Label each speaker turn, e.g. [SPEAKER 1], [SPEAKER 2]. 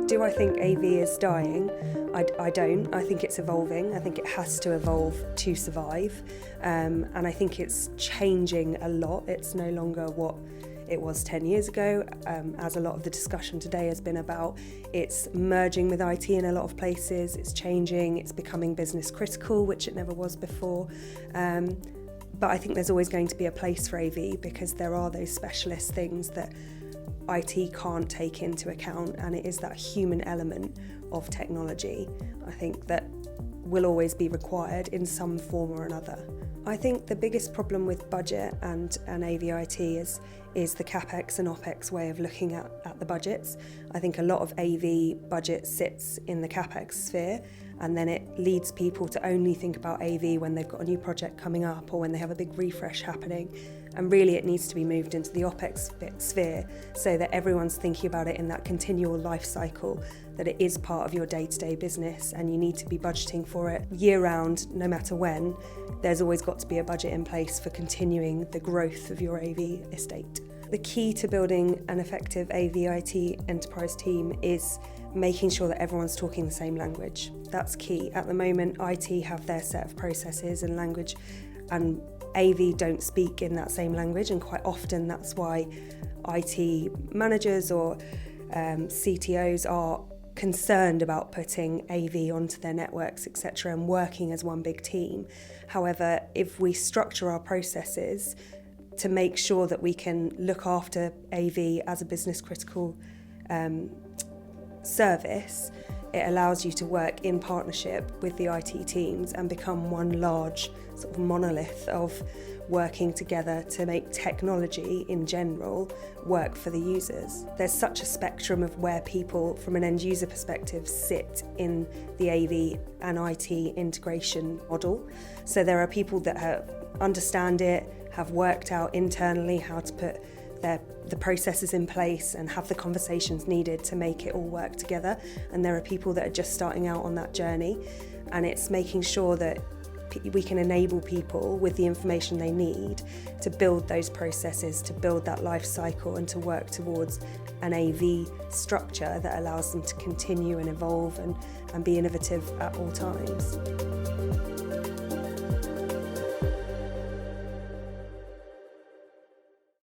[SPEAKER 1] Do I think AV is dying? I don't. I think it's evolving. I think it has to evolve to survive. And I think it's changing a lot. It's no longer what it was 10 years ago, as a lot of the discussion today has been about. It's merging with IT in a lot of places. It's changing. It's becoming business critical, which it never was before. But I think there's always going to be a place for AV because there are those specialist things that IT can't take into account, and it is that human element of technology, I think, that will always be required in some form or another. I think the biggest problem with budget and AV-IT is the CAPEX and OPEX way of looking at the budgets. I think a lot of AV budget sits in the CAPEX sphere, and then it leads people to only think about AV when they've got a new project coming up or when they have a big refresh happening. And really it needs to be moved into the OPEX sphere so that everyone's thinking about it in that continual life cycle, that it is part of your day-to-day business and you need to be budgeting for it year-round, no matter when. There's always got to be a budget in place for continuing the growth of your AV estate. The key to building an effective AV-IT enterprise team is making sure that everyone's talking the same language. That's key. At the moment, IT have their set of processes and language, and AV don't speak in that same language, and quite often that's why IT managers or CTOs are concerned about putting AV onto their networks, etc., and working as one big team. However, if we structure our processes to make sure that we can look after AV as a business critical service, it allows you to work in partnership with the IT teams and become one large sort of monolith of working together to make technology in general work for the users. There's such a spectrum of where people from an end user perspective sit in the AV and IT integration model. So there are people that understand it, have worked out internally how to put the processes in place and have the conversations needed to make it all work together. And there are people that are just starting out on that journey, and it's making sure that we can enable people with the information they need to build those processes, to build that life cycle, and to work towards an AV structure that allows them to continue and evolve and be innovative at all times.